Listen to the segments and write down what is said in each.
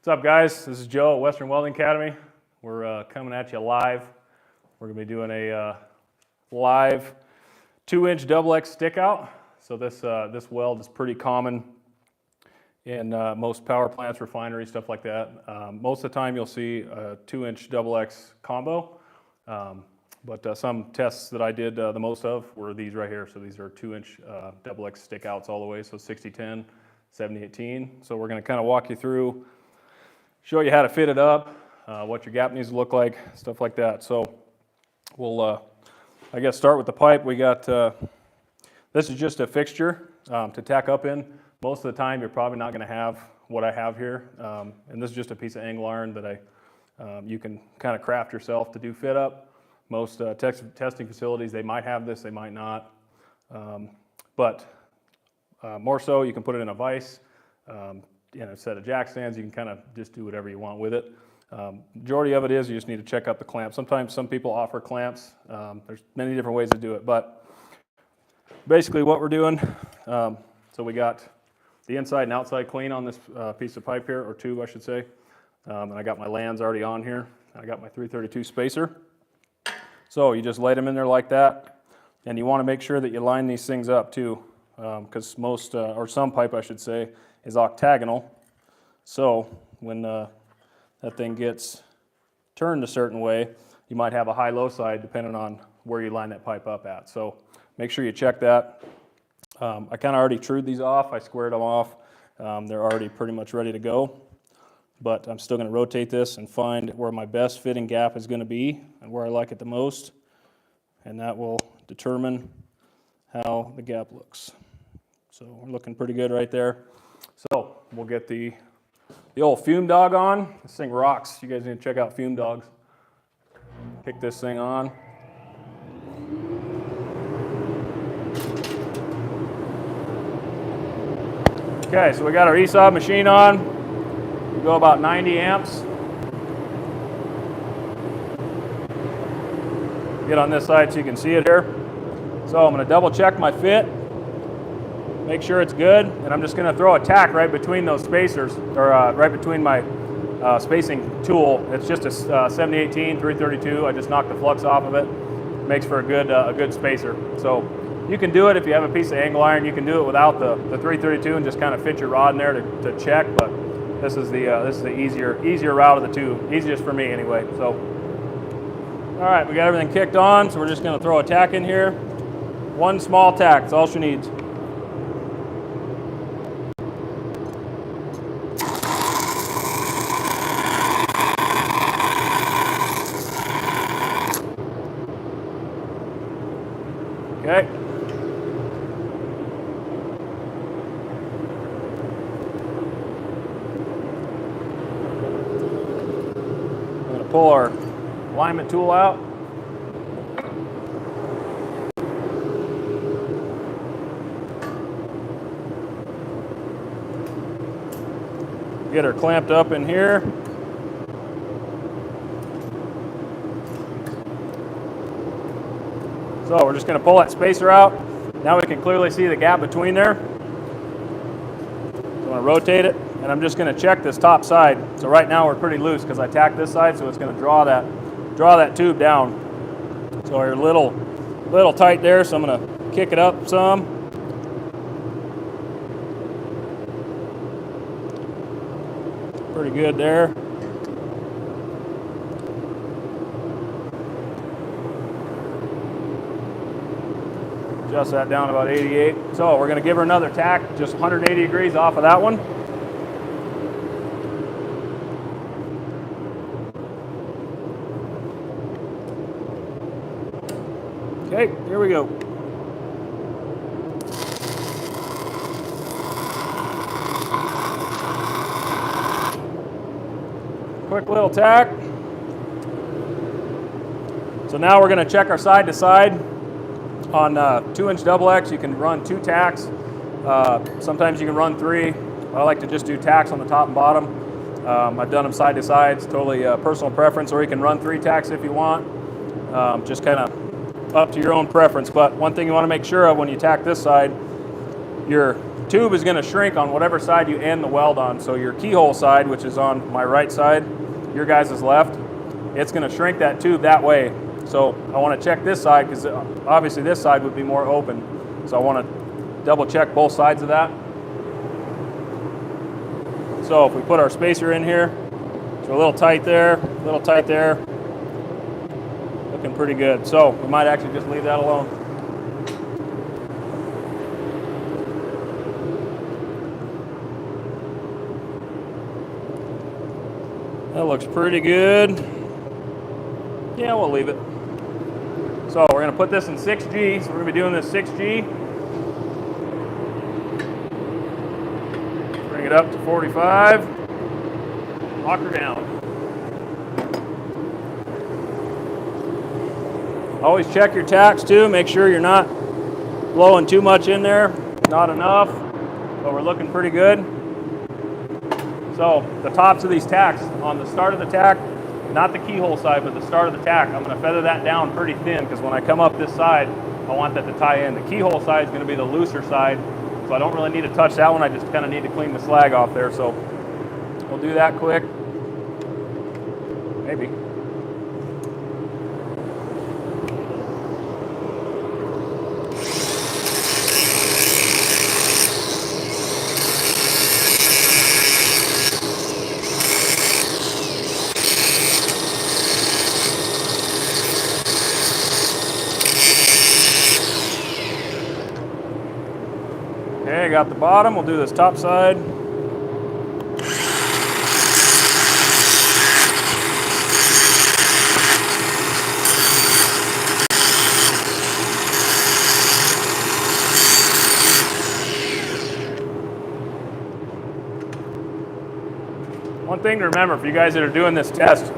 What's up, guys? This is Joe at Western Welding Academy. We're coming at you live. We're going to be doing a live 2-inch XX stick out. So this weld is pretty common in most power plants, refineries, stuff like that. Most of the time you'll see a 2-inch XX combo, but some tests that I did the most of were these right here. So these are 2-inch XX stick outs all the way, so 60-10, 70-18. So we're going to kind of walk you through, show you how to fit it up, what your gap needs to look like, stuff like that. So we'll, I guess, start with the pipe. We got, this is just a fixture to tack up in. Most of the time you're probably not going to have what I have here, and this is just a piece of angle iron that you can kind of craft yourself to do fit up. Most testing facilities, they might have this, they might not, but more so you can put it in a vise. A set of jack stands, you can kind of just do whatever you want with it. Majority of it is you just need to check out the clamp. Sometimes some people offer clamps. There's many different ways to do it, but basically what we're doing, so we got the inside and outside clean on this piece of pipe here, or tube I should say, and I got my lands already on here. I got my 332 spacer. So you just light them in there like that, and you want to make sure that you line these things up too, because most, or some pipe I should say, is octagonal. So when that thing gets turned a certain way, you might have a high-low side depending on where you line that pipe up at. So make sure you check that. I kind of already trued these off. I squared them off. They're already pretty much ready to go. But I'm still going to rotate this and find where my best fitting gap is going to be and where I like it the most. And that will determine how the gap looks. So we're looking pretty good right there. So we'll get the old fume dog on. This thing rocks. You guys need to check out fume dogs. Kick this thing on. Okay, so we got our ESAW machine on. We go about 90 amps. Get on this side so you can see it here. So I'm going to double check my fit. Make sure it's good, and I'm just going to throw a tack right between those spacers, or right between my spacing tool. It's just a 7018 332. I just knocked the flux off of it. Makes for a good spacer. So you can do it if you have a piece of angle iron. You can do it without the 332 and just kind of fit your rod in there to check. But this is the easier route of the two. Easiest for me anyway. So all right, we got everything kicked on. So we're just going to throw a tack in here. One small tack. That's all she needs. Okay. I'm going to pull our alignment tool out. Get her clamped up in here. So we're just going to pull that spacer out. Now we can clearly see the gap between there. So I'm going to rotate it, and I'm just going to check this top side. So right now we're pretty loose because I tacked this side, so it's going to draw that tube down. So we're a little tight there, so I'm going to kick it up some. Pretty good there. Adjust that down to about 88. So we're going to give her another tack, just 180 degrees off of that one. Okay, here we go. Quick little tack. So now we're going to check our side to side. On 2-inch XX, you can run 2 tacks. Sometimes you can run 3. I like to just do tacks on the top and bottom. I've done them side to side. It's totally personal preference, or you can run 3 tacks if you want. Just kind of up to your own preference. But one thing you want to make sure of when you tack this side, your tube is going to shrink on whatever side you end the weld on. So your keyhole side, which is on my right side, your guys' is left, it's going to shrink that tube that way. So I want to check this side because obviously this side would be more open. So I want to double check both sides of that. So if we put our spacer in here, so a little tight there, a little tight there, looking pretty good. So we might actually just leave that alone. That looks pretty good. Yeah, we'll leave it. So we're going to put this in 6G. So we're going to be doing this 6G. Bring it up to 45. Lock her down. Always check your tacks too. Make sure you're not blowing too much in there. Not enough. But we're looking pretty good. So the tops of these tacks, on the start of the tack, not the keyhole side, but the start of the tack, I'm going to feather that down pretty thin because when I come up this side, I want that to tie in. The keyhole side is going to be the looser side, so I don't really need to touch that one. I just kind of need to clean the slag off there. So we'll do that quick. Maybe. Okay, I got the bottom. We'll do this top side. One thing to remember for you guys that are doing this test,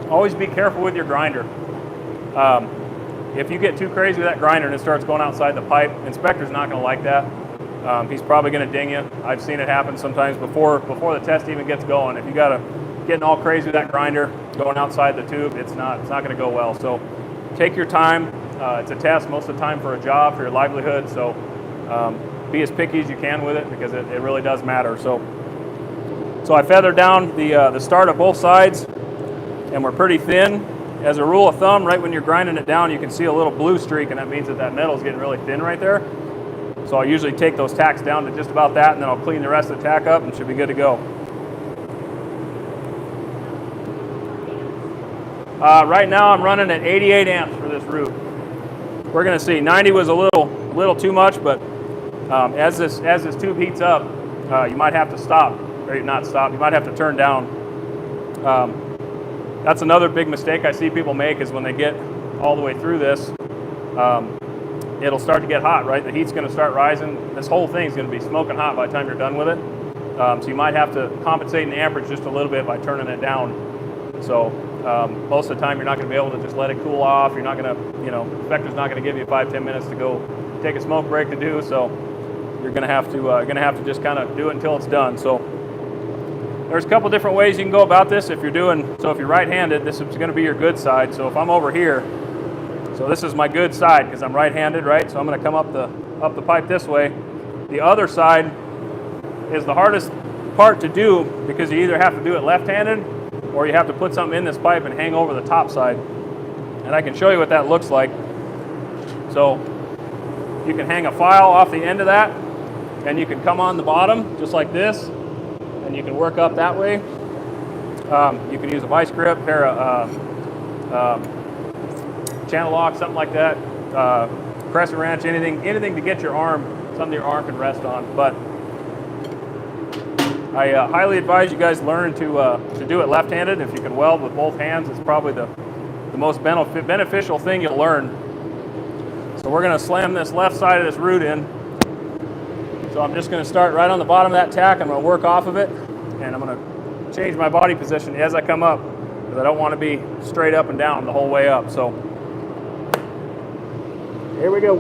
always be careful with your grinder. If you get too crazy with that grinder and it starts going outside the pipe, inspector's not going to like that. He's probably going to ding you. I've seen it happen sometimes before the test even gets going. If you got to getting all crazy with that grinder going outside the tube, it's not going to go well. So take your time. It's a test most of the time for a job, for your livelihood. So be as picky as you can with it because it really does matter. So I feathered down the start of both sides, and we're pretty thin. As a rule of thumb, right when you're grinding it down, you can see a little blue streak, and that means that metal is getting really thin right there. So I'll usually take those tacks down to just about that, and then I'll clean the rest of the tack up and should be good to go. Right now I'm running at 88 amps for this root. We're going to see 90 was a little too much, but as this tube heats up, you might have to stop, or not stop. You might have to turn down. That's another big mistake I see people make is when they get all the way through this. It'll start to get hot, right? The heat's going to start rising. This whole thing's going to be smoking hot by the time you're done with it. So you might have to compensate in the amperage just a little bit by turning it down. So most of the time you're not going to be able to just let it cool off. You're not going to, inspector's not going to give you 5-10 minutes to go take a smoke break to do. So you're going to have to just kind of do it until it's done. So there's a couple different ways you can go about this. If you're right-handed, this is going to be your good side. So if I'm over here, so this is my good side because I'm right-handed, right? So I'm going to come up the pipe this way. The other side is the hardest part to do because you either have to do it left-handed or you have to put something in this pipe and hang over the top side. And I can show you what that looks like. So you can hang a file off the end of that, and you can come on the bottom just like this, and you can work up that way. You can use a vice grip, pair of channel lock, something like that, crescent wrench, anything to get your arm, something your arm can rest on. But I highly advise you guys learn to do it left-handed. If you can weld with both hands, it's probably the most beneficial thing you'll learn. So we're going to slam this left side of this root in. So I'm just going to start right on the bottom of that tack. I'm going to work off of it, and I'm going to change my body position as I come up because I don't want to be straight up and down the whole way up. So here we go.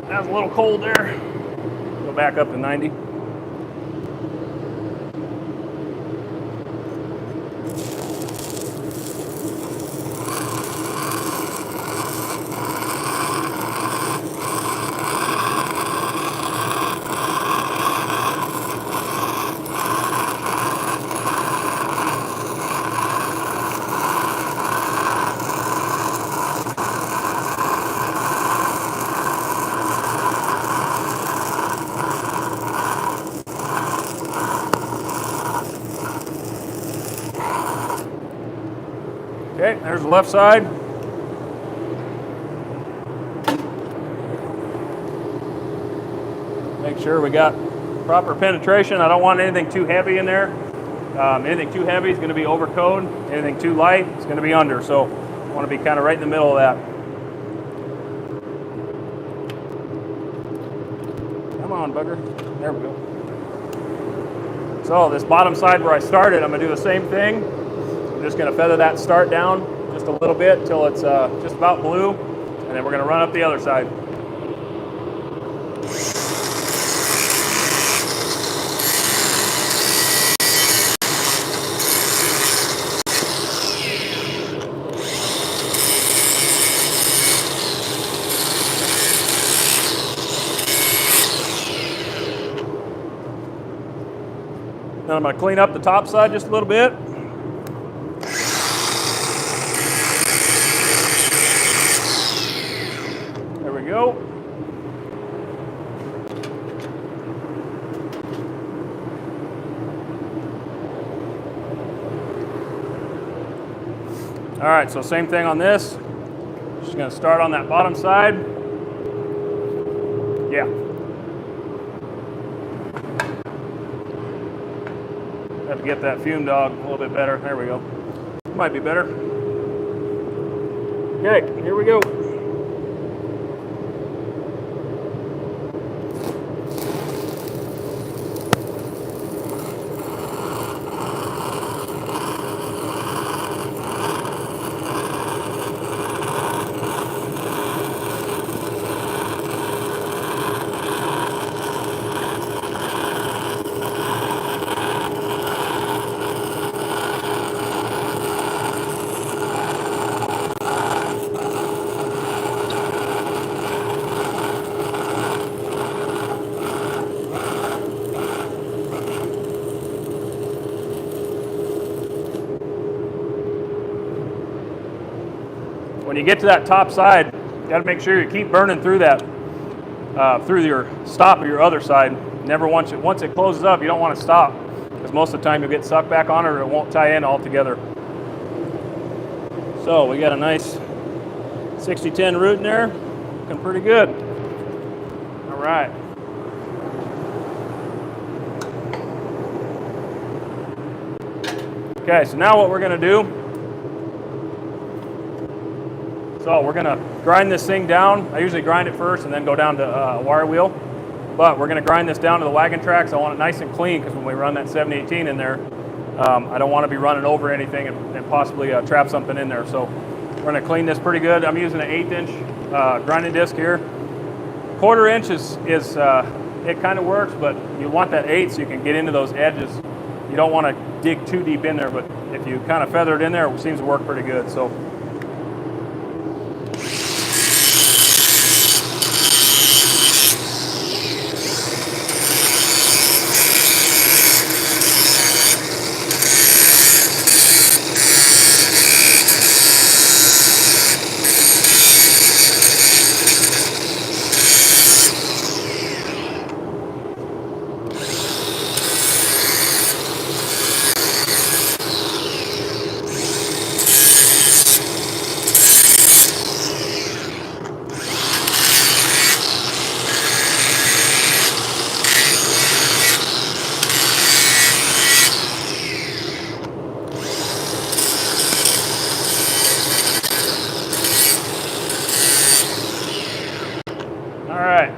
That was a little cold there. Go back up to 90. Okay, there's the left side. Make sure we got proper penetration. I don't want anything too heavy in there. Anything too heavy is going to be over code. Anything too light is going to be under. So I want to be kind of right in the middle of that. Come on, bugger. There we go. So this bottom side where I started, I'm going to do the same thing. I'm just going to feather that start down just a little bit until it's just about blue. And then we're going to run up the other side. Then I'm going to clean up the top side just a little bit. There we go. All right, so same thing on this. Just going to start on that bottom side. Yeah. Have to get that fume dog a little bit better. There we go. Might be better. Okay, here we go. When you get to that top side, you got to make sure you keep burning through that, through your stop of your other side. Never once it closes up, you don't want to stop, because most of the time you'll get sucked back on it or it won't tie in altogether. So we got a nice 60-10 root in there, looking pretty good. All right. Okay, so now what we're going to do, so we're going to grind this thing down. I usually grind it first and then go down to a wire wheel. But we're going to grind this down to the wagon tracks. I want it nice and clean, because when we run that 718 in there, I don't want to be running over anything and possibly trap something in there. So we're going to clean this pretty good. I'm using an 1/8 inch grinding disc here. 1/4 inch is it kind of works, but you want that 8 so you can get into those edges. You don't want to dig too deep in there, but if you kind of feather it in there, it seems to work pretty good. So. All right,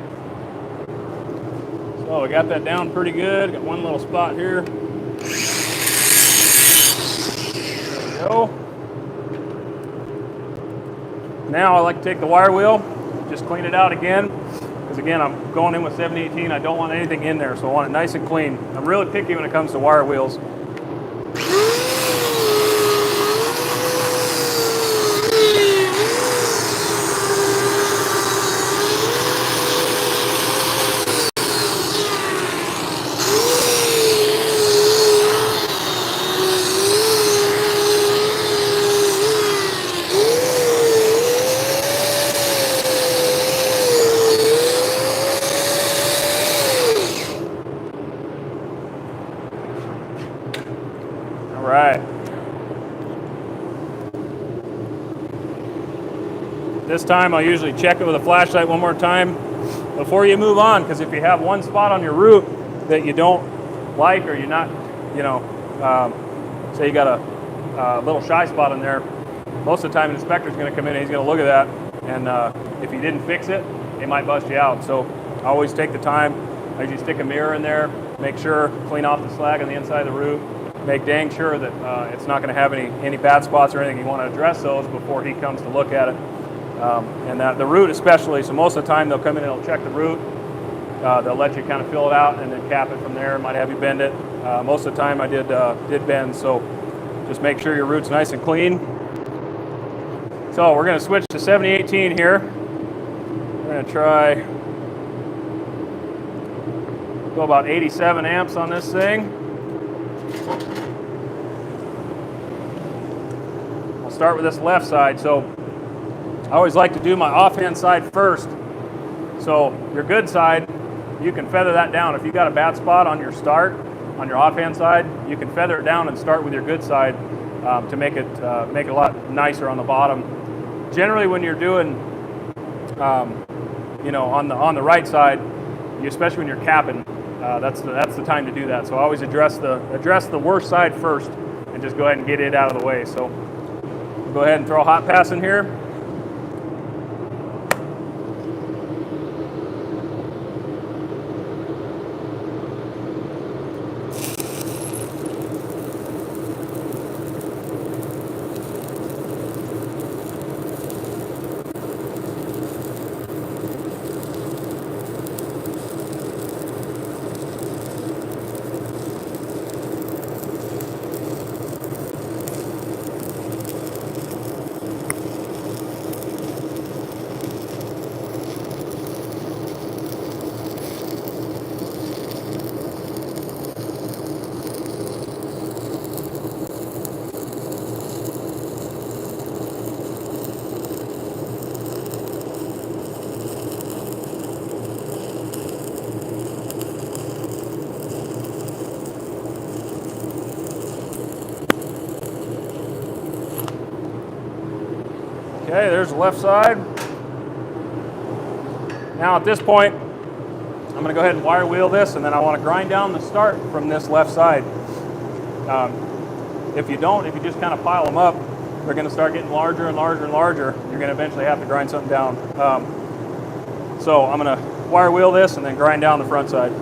so we got that down pretty good. Got one little spot here. There we go. Now I like to take the wire wheel, just clean it out again, because again, I'm going in with 718. I don't want anything in there, so I want it nice and clean. I'm really picky when it comes to wire wheels. This time I'll usually check it with a flashlight one more time before you move on, because if you have one spot on your root that you don't like, or you're not, you know, say you got a little shy spot in there, most of the time an inspector's going to come in and he's going to look at that, and if you didn't fix it, they might bust you out. So always take the time. I usually stick a mirror in there, make sure, clean off the slag on the inside of the root, make dang sure that it's not going to have any bad spots or anything. You want to address those before he comes to look at it. And the root especially, so most of the time they'll come in and they'll check the root. They'll let you kind of fill it out and then cap it from there. Might have you bend it. Most of the time I did bend, so just make sure your root's nice and clean. So we're going to switch to 7018 here. We're going to try go about 87 amps on this thing. I'll start with this left side. So I always like to do my offhand side first. So your good side, you can feather that down. If you got a bad spot on your start, on your offhand side, you can feather it down and start with your good side to make it a lot nicer on the bottom. Generally, when you're doing, you know, on the right side, especially when you're capping, that's the time to do that. So I always address the worst side first, and just go ahead and get it out of the way. So we'll go ahead and throw a hot pass in here. Okay, there's the left side. Now at this point, I'm going to go ahead and wire wheel this, and then I want to grind down the start from this left side. If you just kind of pile them up, they're going to start getting larger and larger and larger. You're going to eventually have to grind something down. So I'm going to wire wheel this and then grind down the front side.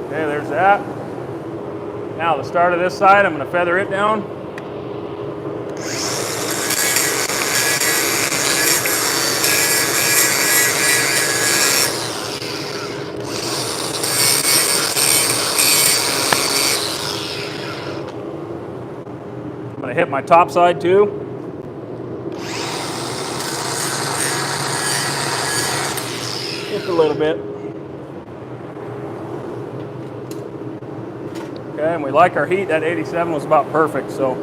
Okay, there's that. Now the start of this side, I'm going to feather it down. I'm going to hit my top side too. Just a little bit. Okay, and we like our heat. That 87 was about perfect, so.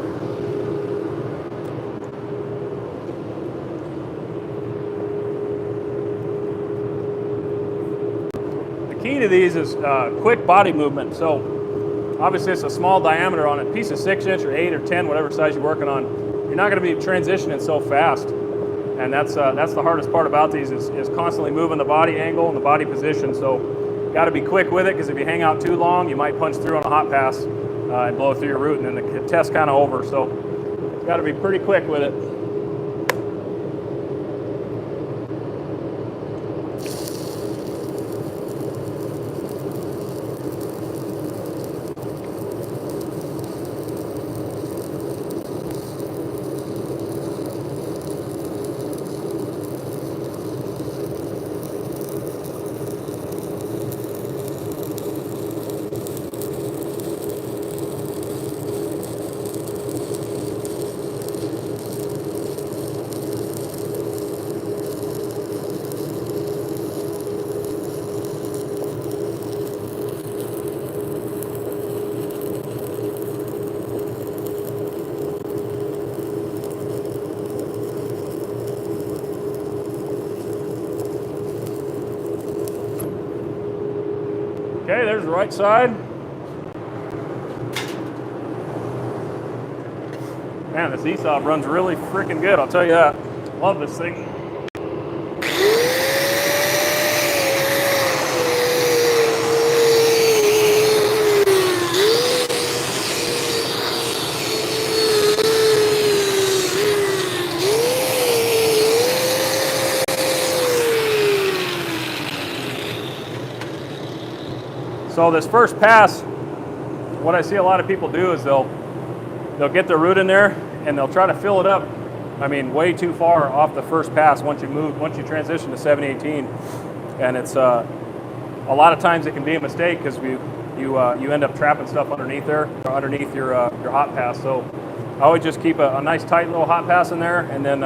The key to these is quick body movement. So obviously it's a small diameter on a piece of 6-inch or 8 or 10, whatever size you're working on. You're not going to be transitioning so fast. And that's the hardest part about these is constantly moving the body angle and the body position. So got to be quick with it, because if you hang out too long, you might punch through on a hot pass and blow through your root, and then the test's kind of over. So you got to be pretty quick with it. right side. Man, this ESOP runs really freaking good, I'll tell you that. Love this thing. So this first pass, what I see a lot of people do is they'll get their root in there and they'll try to fill it up. I mean, way too far off the first pass once you transition to 718, and it's a lot of times it can be a mistake because you end up trapping stuff underneath there, or underneath your hot pass. So I always just keep a nice tight little hot pass in there, and then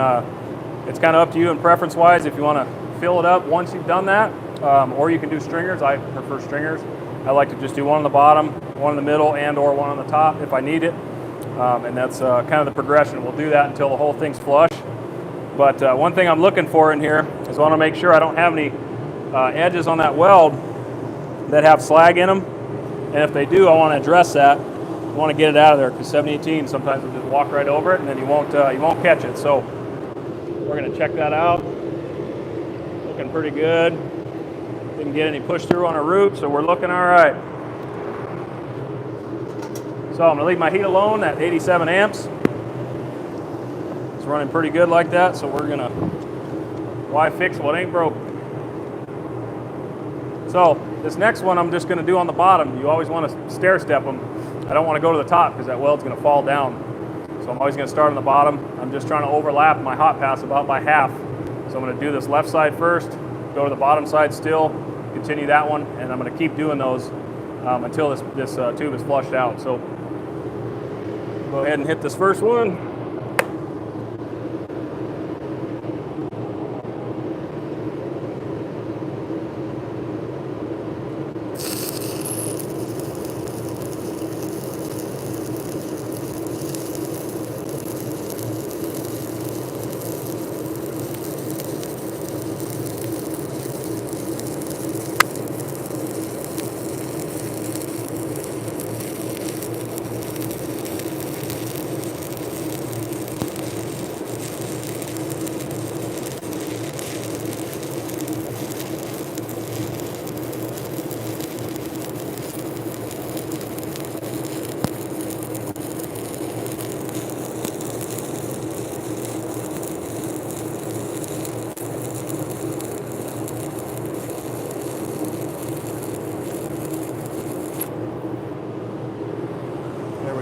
it's kind of up to you and preference wise if you want to fill it up once you've done that, or you can do stringers. I prefer stringers. I like to just do one on the bottom, one in the middle, and or one on the top if I need it. And that's kind of the progression. We'll do that until the whole thing's flush. But one thing I'm looking for in here is I want to make sure I don't have any edges on that weld that have slag in them. And if they do, I want to address that. I want to get it out of there because 718 sometimes will just walk right over it and then you won't catch it. So we're going to check that out. Looking pretty good. Didn't get any push through on our root, so we're looking all right. So I'm going to leave my heat alone at 87 amps. It's running pretty good like that, so we're going to, why fix what ain't broke? So this next one I'm just going to do on the bottom. You always want to stair step them. I don't want to go to the top because that weld's going to fall down. So I'm always going to start on the bottom. I'm just trying to overlap my hot pass about by half. So I'm going to do this left side first, go to the bottom side still, continue that one, and I'm going to keep doing those until this tube is flushed out. So go ahead and hit this first one.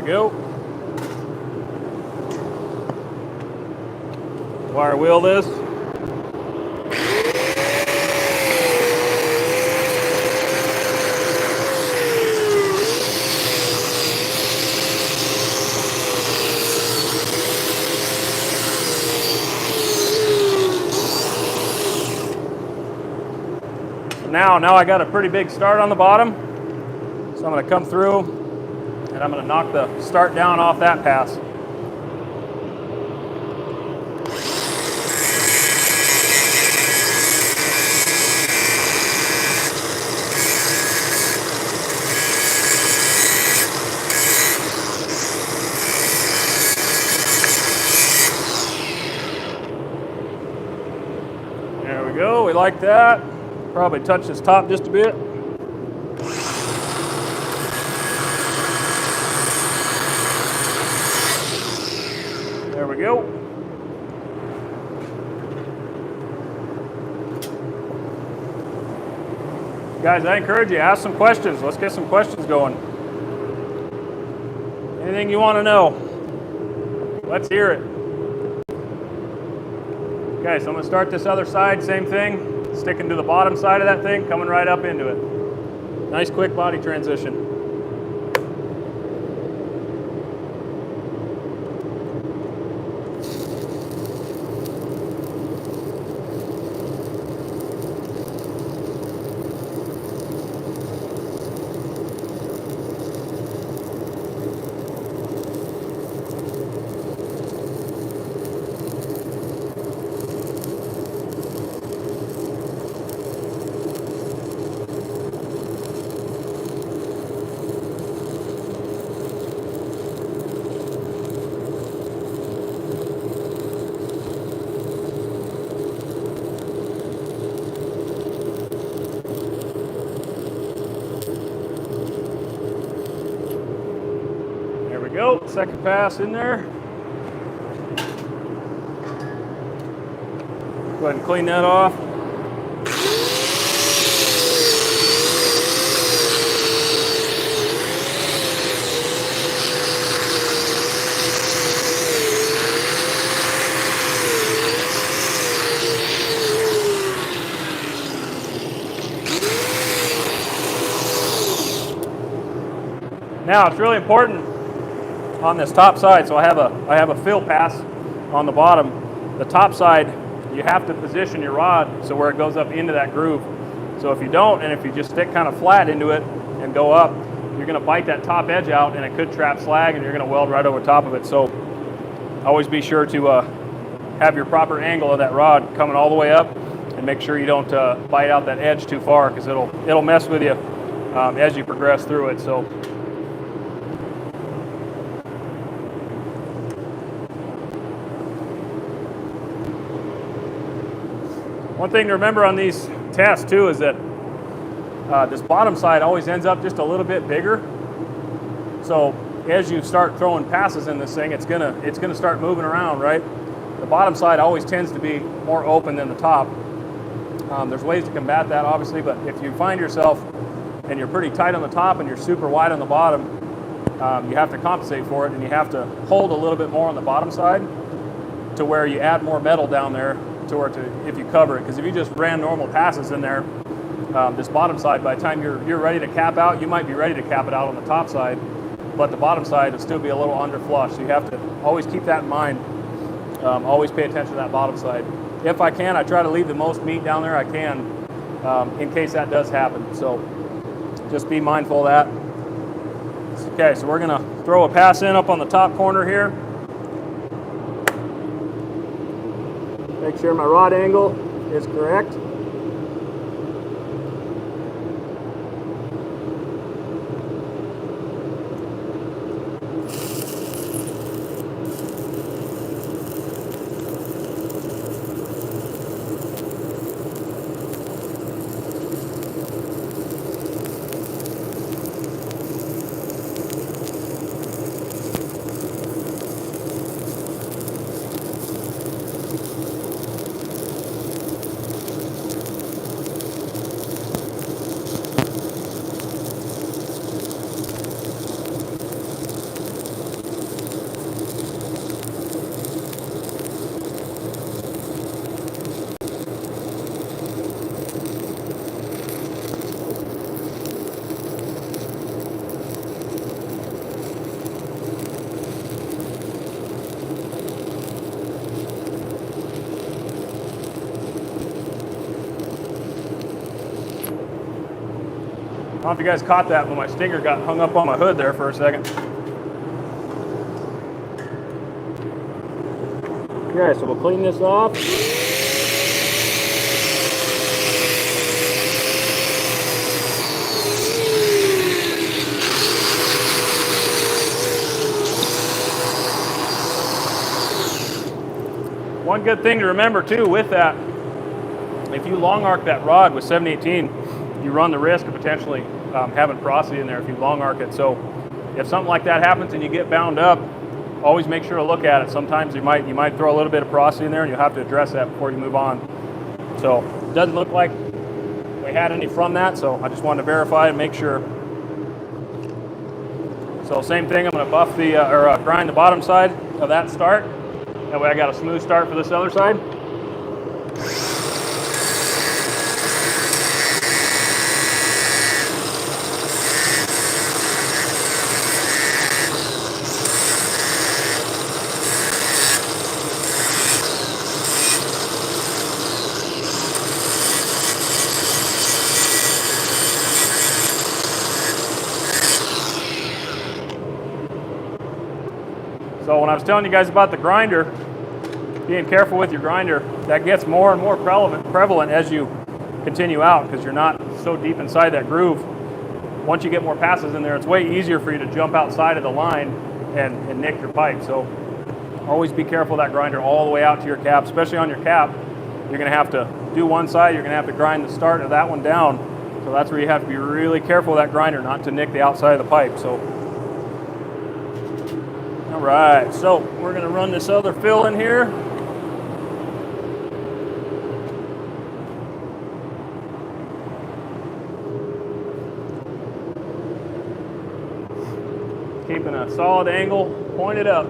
Go. Wire wheel this. Now I got a pretty big start on the bottom, so I'm going to come through and I'm going to knock the start down off that pass. There we go, we like that. Probably touch this top just a bit. There we go. Guys, I encourage you, ask some questions. Let's get some questions going. Anything you want to know, let's hear it. Okay, so I'm going to start this other side, same thing. Sticking to the bottom side of that thing, coming right up into it. Nice quick body transition. second pass in there. Go ahead and clean that off. Now it's really important on this top side, so I have a fill pass on the bottom. The top side, you have to position your rod so where it goes up into that groove. So if you don't, and if you just stick kind of flat into it and go up, you're going to bite that top edge out and it could trap slag and you're going to weld right over top of it. So always be sure to have your proper angle of that rod coming all the way up, and make sure you don't bite out that edge too far, because it'll mess with you as you progress through it. So one thing to remember on these tests too is that this bottom side always ends up just a little bit bigger. So as you start throwing passes in this thing, it's gonna start moving around, right? The bottom side always tends to be more open than the top. There's ways to combat that, obviously, but if you find yourself and you're pretty tight on the top and you're super wide on the bottom, you have to compensate for it, and you have to hold a little bit more on the bottom side to where you add more metal down there if you cover it. Because if you just ran normal passes in there, this bottom side, by the time you're ready to cap out, you might be ready to cap it out on the top side, but the bottom side will still be a little under flush. So you have to always keep that in mind. Always pay attention to that bottom side. If I can, I try to leave the most meat down there I can in case that does happen. So just be mindful of that. Okay, so we're gonna throw a pass in up on the top corner here. Make sure my rod angle is correct. I don't know if you guys caught that, but my stinger got hung up on my hood there for a second. Okay, so we'll clean this off. One good thing to remember too with that, if you long arc that rod with 718, you run the risk of potentially having porosity in there if you long arc it. So if something like that happens and you get bound up, always make sure to look at it. Sometimes you might throw a little bit of porosity in there, and you'll have to address that before you move on. So it doesn't look like we had any from that, so I just wanted to verify and make sure. So same thing, I'm going to buff grind the bottom side of that start. That way I got a smooth start for this other side. So when I was telling you guys about the grinder, being careful with your grinder, that gets more and more prevalent as you continue out, because you're not so deep inside that groove. Once you get more passes in there, it's way easier for you to jump outside of the line and nick your pipe. So always be careful of that grinder all the way out to your cap, especially on your cap. You're going to have to do one side, you're going to have to grind the start of that one down. So that's where you have to be really careful of that grinder not to nick the outside of the pipe. So All right, so we're going to run this other fill in here. Keeping a solid angle, pointed up.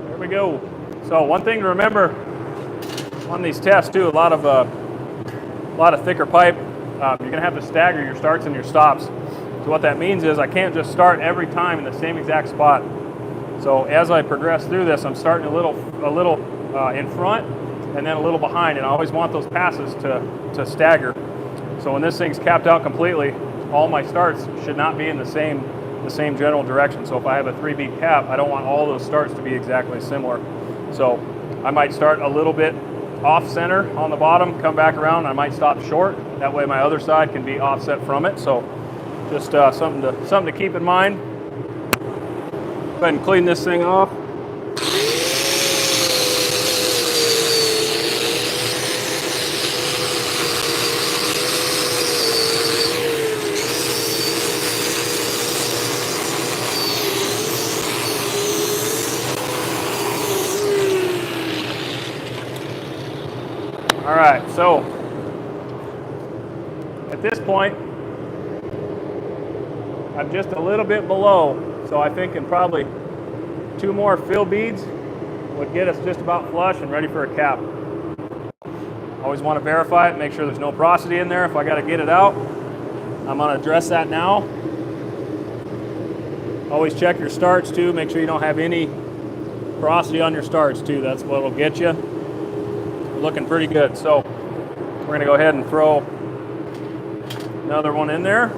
There we go. So one thing to remember on these tests too, a lot of thicker pipe. You're going to have to stagger your starts and your stops. So what that means is I can't just start every time in the same exact spot. So as I progress through this, I'm starting a little in front and then a little behind, and I always want those passes to stagger. So when this thing's capped out completely, all my starts should not be in the same general direction. So if I have a 3-beat cap, I don't want all those starts to be exactly similar. So I might start a little bit off center on the bottom, come back around, I might stop short. That way my other side can be offset from it. So just something to keep in mind. Go ahead and clean this thing off. All right, so at this point, I'm just a little bit below, so I think in probably 2 more fill beads would get us just about flush and ready for a cap. Always want to verify it, make sure there's no porosity in there. If I got to get it out, I'm going to address that now. Always check your starts too, make sure you don't have any porosity on your starts too. That's what will get you. Looking pretty good. So we're going to go ahead and throw another one in there.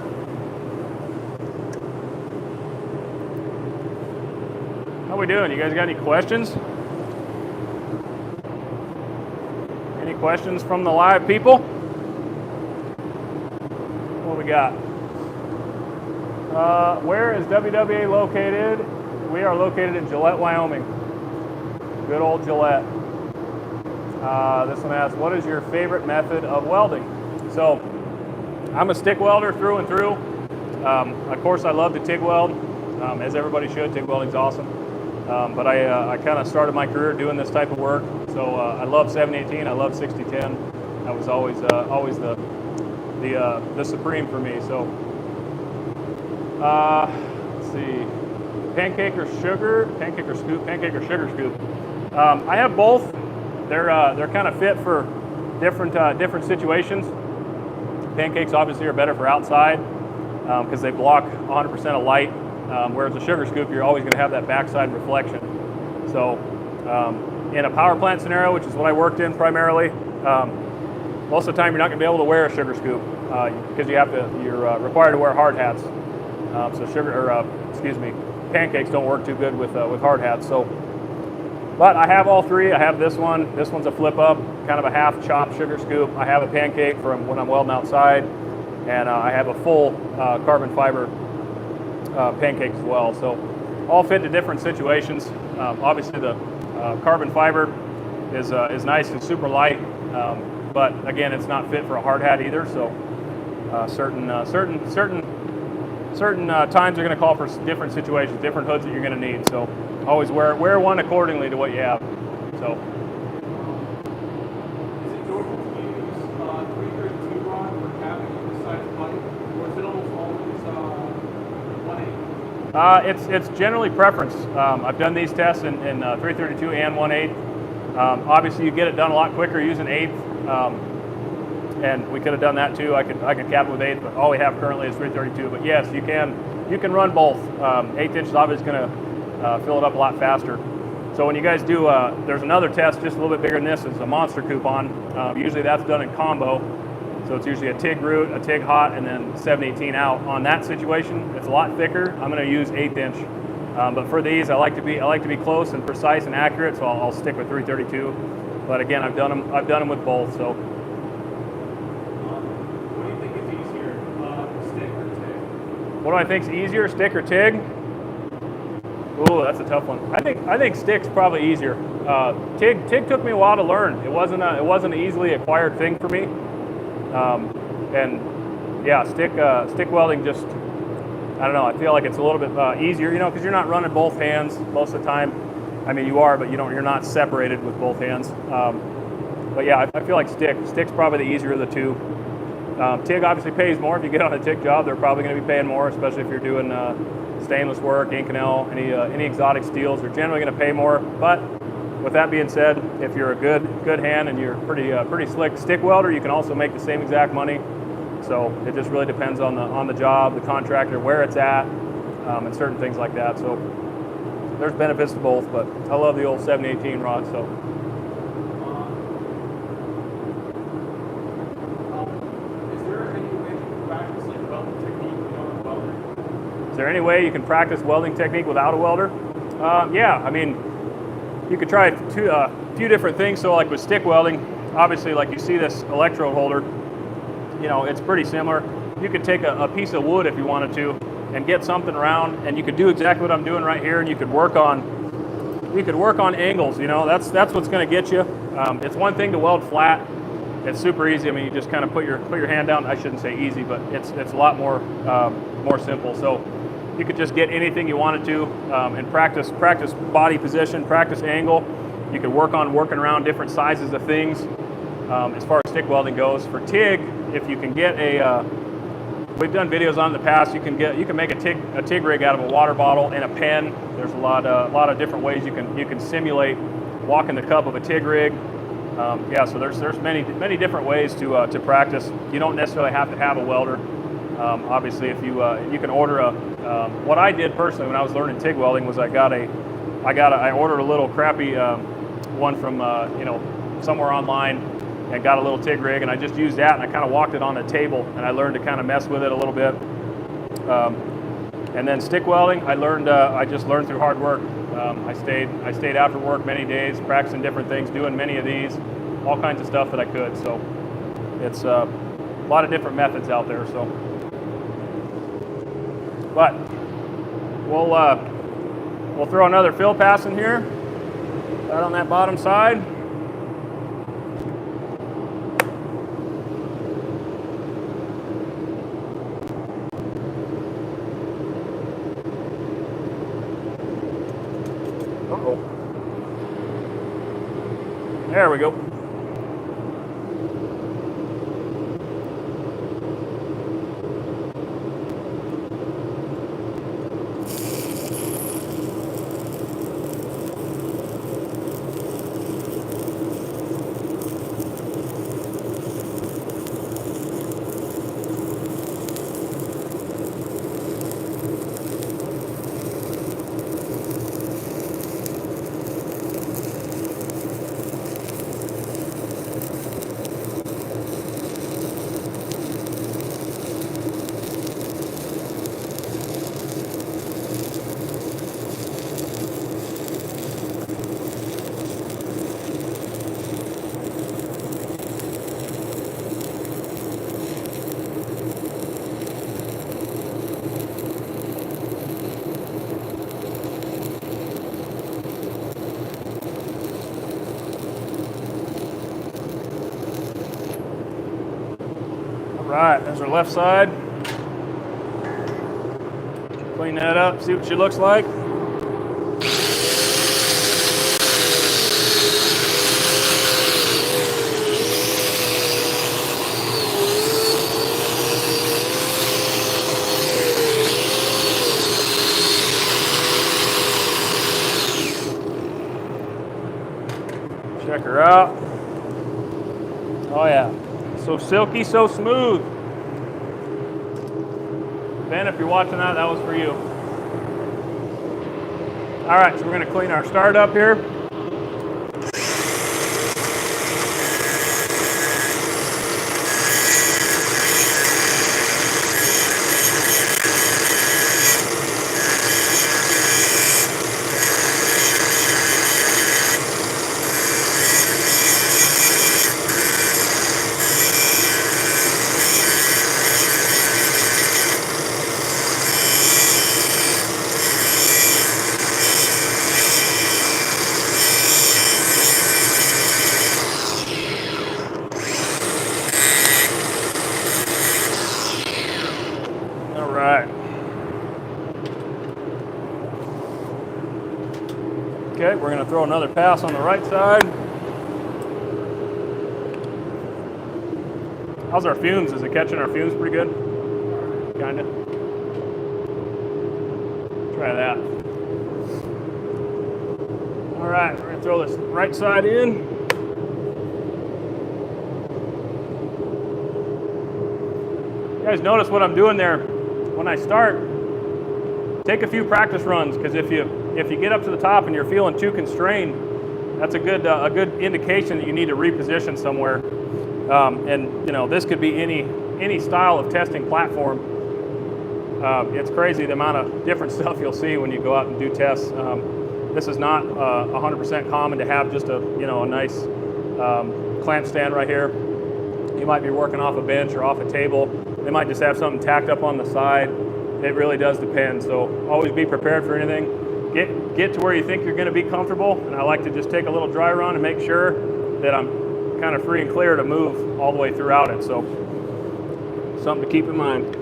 How we doing? You guys got any questions? Any questions from the live people? What we got? Where is WWA located? We are located in Gillette, Wyoming. Good old Gillette. This one asks, what is your favorite method of welding? So, I'm a stick welder through and through. Of course, I love to TIG weld, as everybody should. TIG welding's awesome. But I kind of started my career doing this type of work. So I love 718. I love 6010. That was always the supreme for me. So let's see, pancake or sugar, pancake or sugar scoop. I have both. They're kind of fit for different situations. Pancakes obviously are better for outside because they block 100% of light, whereas a sugar scoop, you're always going to have that backside reflection. So in a power plant scenario, which is what I worked in primarily, most of the time you're not going to be able to wear a sugar scoop because you're required to wear hard hats. Pancakes don't work too good with hard hats. So. But I have all three. I have this one. This one's a flip up, kind of a half chopped sugar scoop. I have a pancake from when I'm welding outside, and I have a full carbon fiber pancake as well. So all fit to different situations. Obviously the carbon fiber is nice and super light, but again, it's not fit for a hard hat either. So certain times are going to call for different situations, different hoods that you're going to need. So always wear one accordingly to what you have. So. Is it doable to use 332 rod for capping on the side of the pipe, or is it almost always 1/8? It's generally preference. I've done these tests in 332 and 1/8. Obviously, you get it done a lot quicker using 1/8, and we could have done that too. I could cap it with 1/8, but all we have currently is 332. But yes, you can run both. 1/8 inch is obviously going to fill it up a lot faster. So when you guys do, there's another test just a little bit bigger than this. It's a monster coupon. Usually that's done in combo. So it's usually a TIG root, a TIG hot, and then 7/18 out. On that situation, it's a lot thicker. I'm going to use 1/8 inch. But for these, I like to be close and precise and accurate, so I'll stick with 332. But again, I've done them with both. So. What do you think is easier, stick or TIG? What do I think is easier, stick or TIG? Ooh, that's a tough one. I think stick's probably easier. TIG took me a while to learn. It wasn't an easily acquired thing for me. And yeah, stick welding just, I don't know, I feel like it's a little bit easier, because you're not running both hands most of the time. I mean, you are, but you're not separated with both hands. But yeah, I feel like stick's probably the easier of the two. TIG obviously pays more. If you get on a TIG job, they're probably going to be paying more, especially if you're doing stainless work, Inconel, any exotic steels. They're generally going to pay more. But with that being said, if you're a good hand and you're pretty slick stick welder, you can also make the same exact money. So it just really depends on the job, the contractor, where it's at, and certain things like that. So there's benefits to both, but I love the old 7/18 rod. So. Is there any way you can practice like welding technique without a welder? Is there any way you can practice welding technique without a welder? Yeah, I mean, you could try a few different things. So like with stick welding, obviously like you see this electrode holder, it's pretty similar. You could take a piece of wood if you wanted to and get something around, and you could do exactly what I'm doing right here, and you could work on angles. That's what's going to get you. It's one thing to weld flat. It's super easy. I mean, you just kind of put your hand down. I shouldn't say easy, but it's a lot more simple. So you could just get anything you wanted to and practice body position, practice angle. You could working around different sizes of things. As far as stick welding goes, for TIG, if you can get we've done videos on in the past. You can make a TIG rig out of a water bottle and a pen. There's a lot of different ways you can simulate walking the cup of a TIG rig. So there's many different ways to practice. You don't necessarily have to have a welder. Obviously, if you can order what I did personally when I was learning TIG welding was I ordered a little crappy one from somewhere online and got a little TIG rig, and I just used that, and I kind of walked it on a table, and I learned to kind of mess with it a little bit. And then stick welding, I just learned through hard work. I stayed after work many days, practicing different things, doing many of these, all kinds of stuff that I could. So it's a lot of different methods out there. So, but we'll throw another fill pass in here, right on that bottom side. There we go. Right, there's our left side. Clean that up, see what she looks like. Check her out. Oh yeah, so silky, so smooth. Ben, if you're watching that, that was for you. All right, so we're gonna clean our start up here. All right. Okay, we're gonna throw another pass on the right side. How's our fumes? Is it catching our fumes pretty good? Kinda. Try that. All right, we're gonna throw this right side in. You guys notice what I'm doing there when I start? Take a few practice runs, because if you get up to the top and you're feeling too constrained, that's a good indication that you need to reposition somewhere. And you know, this could be any style of testing platform. It's crazy the amount of different stuff you'll see when you go out and do tests. This is not 100% common to have just a nice clamp stand right here. You might be working off a bench or off a table. They might just have something tacked up on the side. It really does depend. So always be prepared for anything. Get to where you think you're going to be comfortable. And I like to just take a little dry run and make sure that I'm kind of free and clear to move all the way throughout it. So something to keep in mind.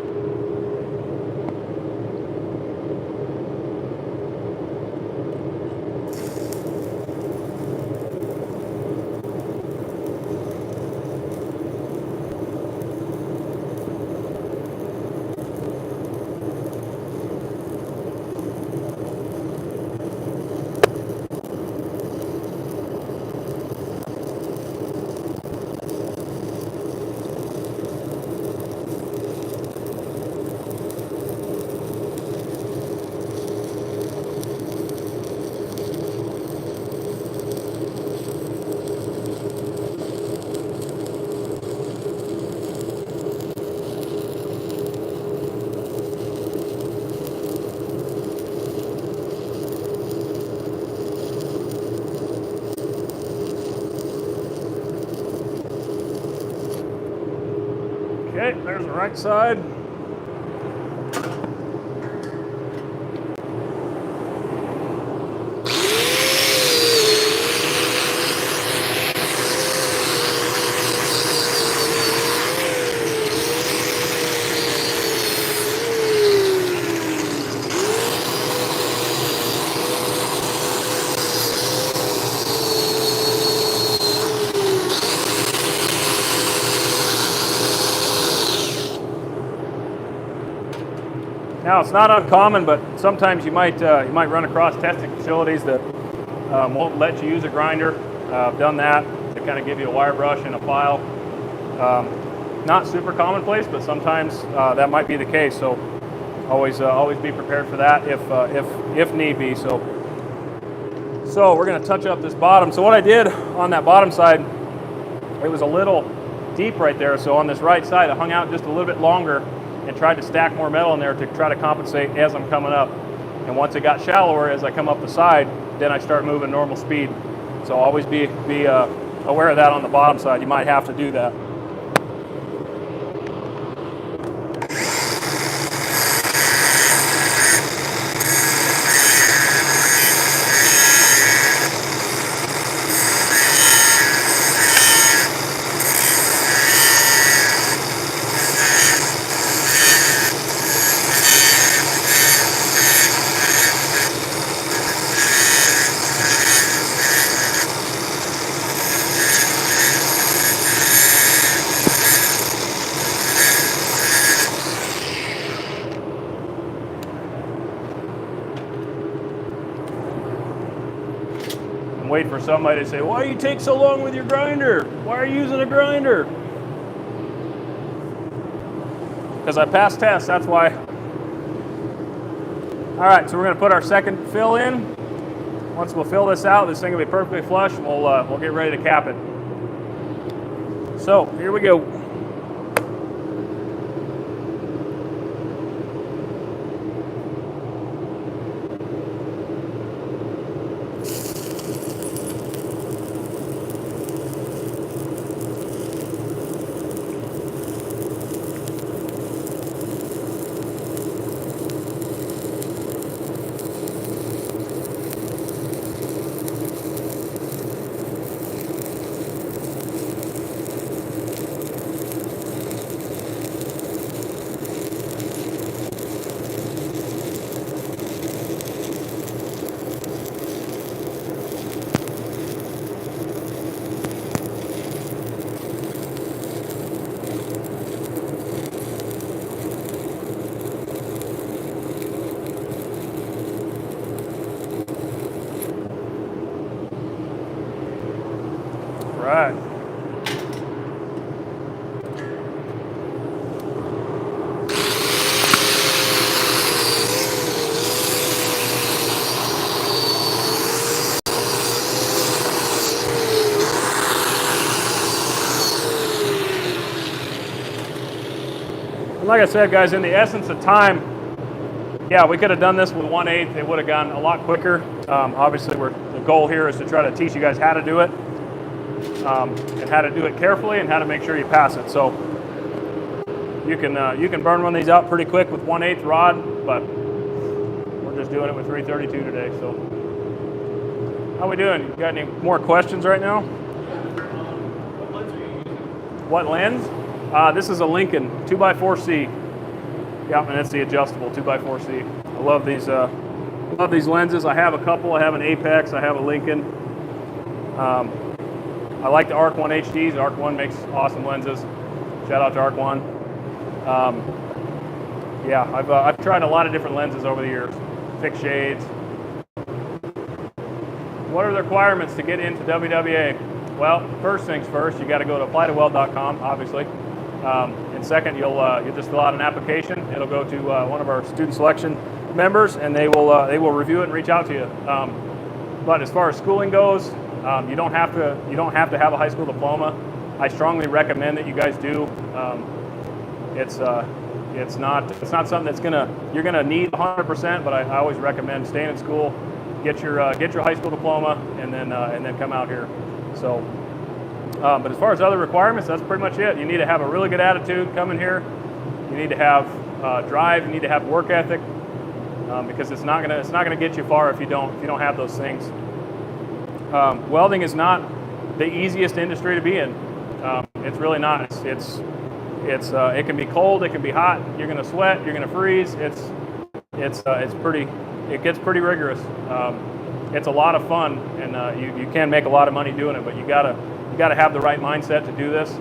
Okay, there's the right side. Now, it's not uncommon, but sometimes you might run across testing facilities that won't let you use a grinder. I've done that to kind of give you a wire brush and a file. Not super commonplace, but sometimes that might be the case. So always be prepared for that if need be. So we're going to touch up this bottom. So what I did on that bottom side, it was a little deep right there. So on this right side, I hung out just a little bit longer and tried to stack more metal in there to try to compensate as I'm coming up. And once it got shallower, as I come up the side, then I start moving normal speed. So always be aware of that on the bottom side. You might have to do that. wait for somebody to say, why do you take so long with your grinder? Why are you using a grinder? Because I passed tests, that's why. All right, so we're gonna put our second fill in. Once we'll fill this out, this thing will be perfectly flush, and we'll get ready to cap it. So, here we go. Right. And like I said, guys, in the essence of time, yeah, we could have done this with 1/8. It would have gone a lot quicker. Obviously, the goal here is to try to teach you guys how to do it, and how to do it carefully, and how to make sure you pass it. So you can burn one of these out pretty quick with 1/8 rod, but we're just doing it with 332 today. So how we doing? You got any more questions right now? What lens are you using? What lens? This is a Lincoln 2x4C. Yeah, and it's the adjustable 2x4C. I love these lenses. I have a couple. I have an Apex. I have a Lincoln. I like the Arc 1 HDs. Arc 1 makes awesome lenses. Shout out to Arc 1. Yeah, I've tried a lot of different lenses over the years. Fixed shades. What are the requirements to get into WWA? Well, first things first, you got to go to applytoweld.com, obviously. And second, you'll just fill out an application. It'll go to one of our student selection members, and they will review it and reach out to you. But as far as schooling goes, you don't have to have a high school diploma. I strongly recommend that you guys do. It's not something that's you're gonna need 100%, but I always recommend staying in school, get your high school diploma, and then come out here. So. But as far as other requirements, that's pretty much it. You need to have a really good attitude coming here. You need to have drive. You need to have work ethic, because it's not gonna get you far if you don't have those things. Welding is not the easiest industry to be in. It's really not. It can be cold. It can be hot. You're gonna sweat. You're gonna freeze. It gets pretty rigorous. It's a lot of fun, and you can make a lot of money doing it, but you gotta have the right mindset to do this.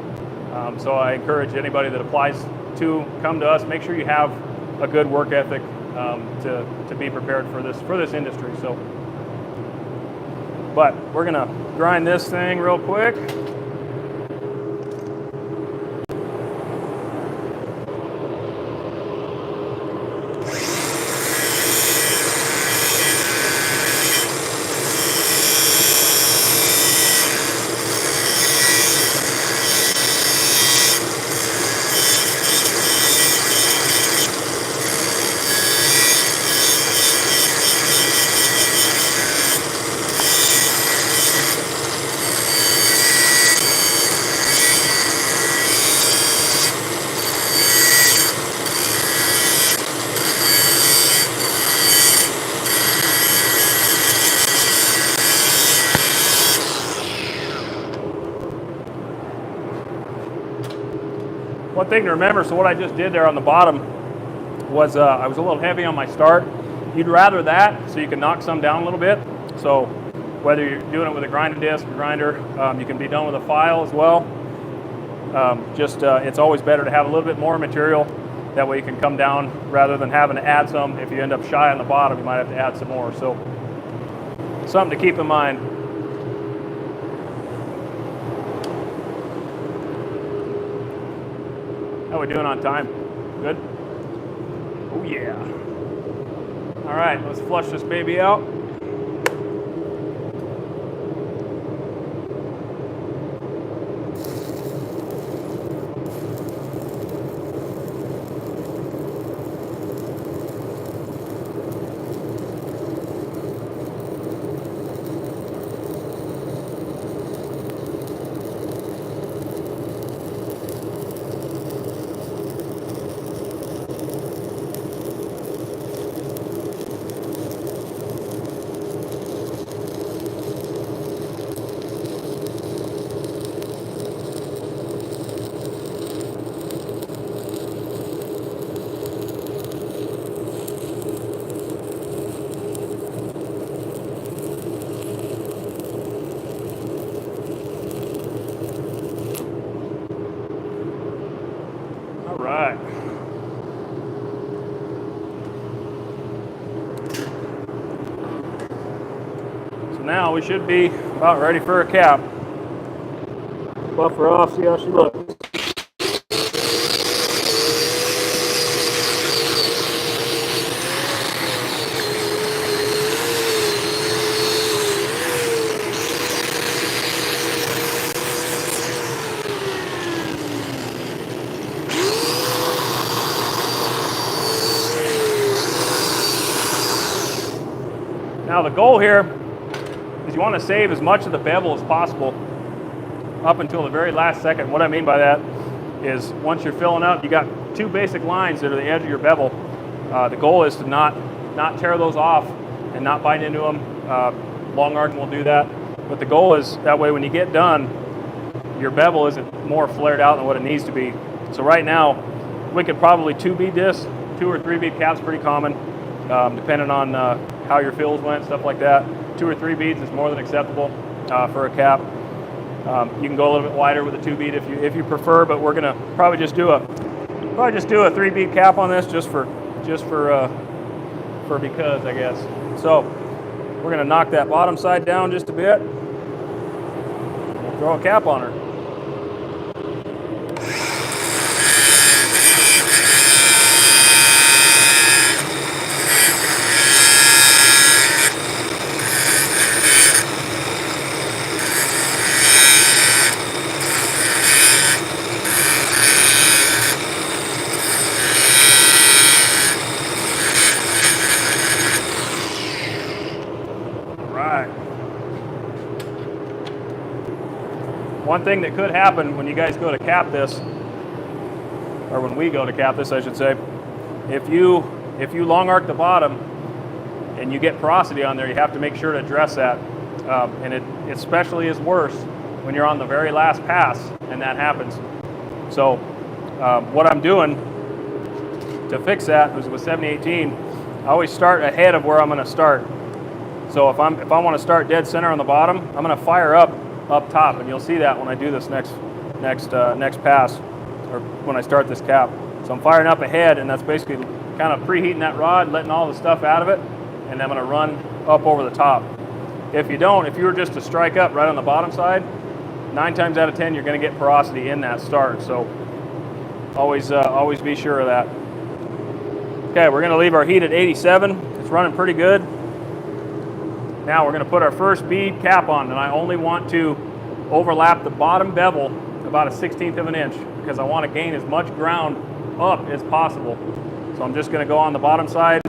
So I encourage anybody that applies to come to us. Make sure you have a good work ethic to be prepared for this industry. So, but we're gonna grind this thing real quick. One thing to remember, so what I just did there on the bottom was I was a little heavy on my start. You'd rather that so you can knock some down a little bit. So whether you're doing it with a grinder disc or grinder, you can be done with a file as well. It's always better to have a little bit more material. That way you can come down rather than having to add some. If you end up shy on the bottom, you might have to add some more. So something to keep in mind. How we doing on time? Good? Oh yeah. All right, let's flush this baby out. All right. So now we should be about ready for a cap. Buff her off, see how she looks. Now the goal here is you want to save as much of the bevel as possible up until the very last second. What I mean by that is once you're filling up, you got two basic lines that are the edge of your bevel. The goal is to not tear those off and not bite into them. Long arc will do that. But the goal is that way when you get done, your bevel isn't more flared out than what it needs to be. So right now, we could probably 2-bead this. 2 or 3 bead cap's pretty common, depending on how your fills went, stuff like that. 2 or 3 beads is more than acceptable for a cap. You can go a little bit wider with a 2-bead if you prefer, but we're gonna probably just do a 3-bead cap on this just for because, I guess. So we're gonna knock that bottom side down just a bit. We'll throw a cap on her. One thing that could happen when you guys go to cap this, or when we go to cap this, I should say, if you long arc the bottom and you get porosity on there, you have to make sure to address that. And it especially is worse when you're on the very last pass and that happens. So what I'm doing to fix that was with 7018, I always start ahead of where I'm going to start. So if I want to start dead center on the bottom, I'm going to fire up top, and you'll see that when I do this next pass, or when I start this cap. So I'm firing up ahead, and that's basically kind of preheating that rod, letting all the stuff out of it, and I'm going to run up over the top. If you were just to strike up right on the bottom side, 9 times out of 10 you're going to get porosity in that start. So always be sure of that. Okay, we're going to leave our heat at 87. It's running pretty good. Now we're going to put our first bead cap on, and I only want to overlap the bottom bevel about a 1/16 of an inch because I want to gain as much ground up as possible. So I'm just going to go on the bottom side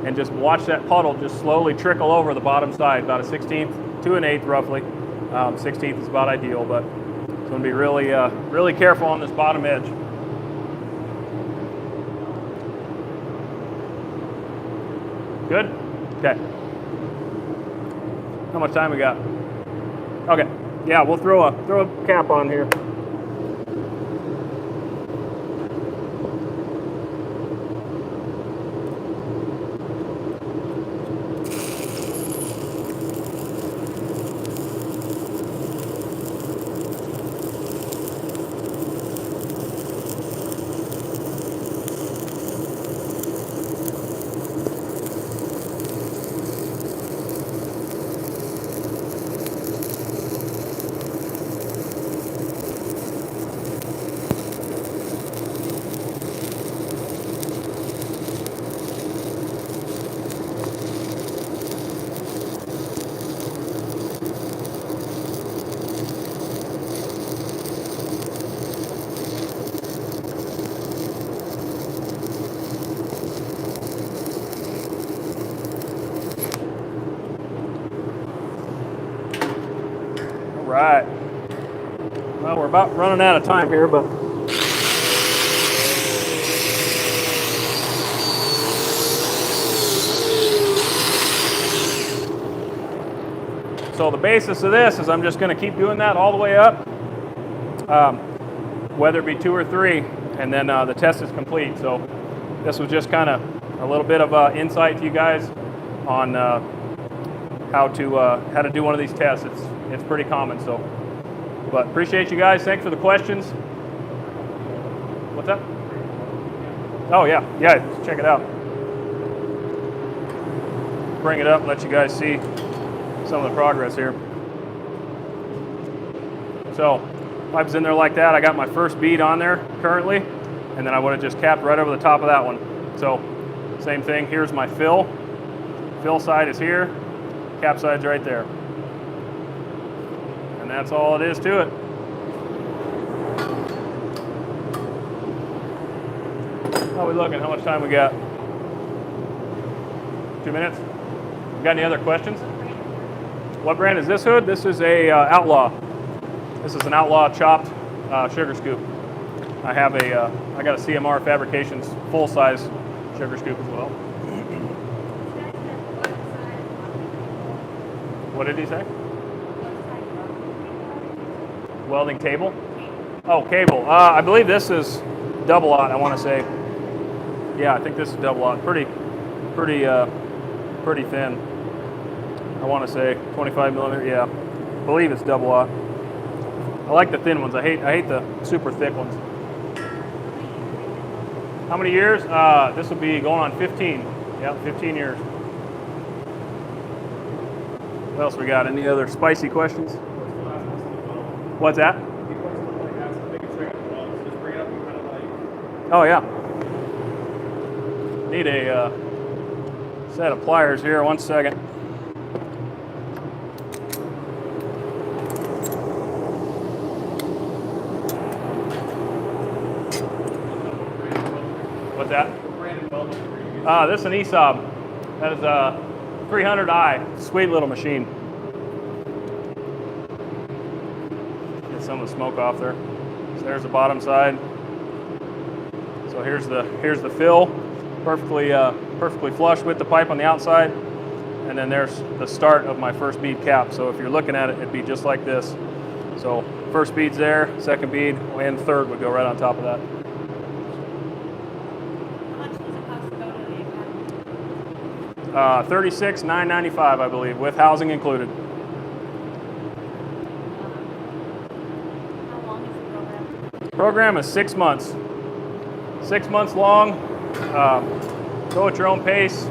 and just watch that puddle just slowly trickle over the bottom side, about a 1/16 to an 1/8 roughly. 1/16 is about ideal, but it's going to be really careful on this bottom edge. Good? Okay. How much time we got? Okay, yeah, we'll throw a cap on here. right. Well, we're about running out of time here, but so the basis of this is I'm just going to keep doing that all the way up, whether it be 2 or 3, and then the test is complete. So this was just kind of a little bit of insight to you guys on how to do one of these tests. It's pretty common. So, but appreciate you guys. Thanks for the questions. What's up? Oh yeah, check it out. Bring it up and let you guys see some of the progress here. So I was in there like that. I got my first bead on there currently, and then I would have just capped right over the top of that one. So same thing, here's my fill. Fill side is here, cap side's right there. And that's all it is to it. How are we looking? How much time we got? 2 minutes? You got any other questions? What brand is this hood? This is a Outlaw. This is an Outlaw chopped sugar scoop. I got a CMR Fabrications full-size sugar scoop as well. What did he say? Welding table? Oh, cable. I believe this is double aught, I want to say. Yeah, I think this is double aught. Pretty thin. I want to say 25 millimeter. Yeah, I believe it's double aught. I like the thin ones. I hate the super thick ones. How many years? This will be going on 15. Yeah, 15 years. What else we got? Any other spicy questions? What's that? Oh yeah. Need a set of pliers here. 1 second. What's that? This is an ESOB. That is a 300i. Sweet little machine. Get some of the smoke off there. So there's the bottom side. So here's the fill, perfectly flush with the pipe on the outside, and then there's the start of my first bead cap. So if you're looking at it, it'd be just like this. So first bead's there, second bead, and third would go right on top of that. $36,995, I believe, with housing included. How long is the program? Program is 6 months. 6 months long. Go at your own pace.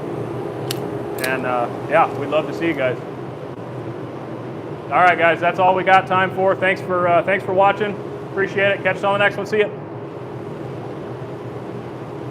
And yeah, we'd love to see you guys. All right, guys, that's all we got time for. Thanks for watching. Appreciate it. Catch you on the next one. See ya.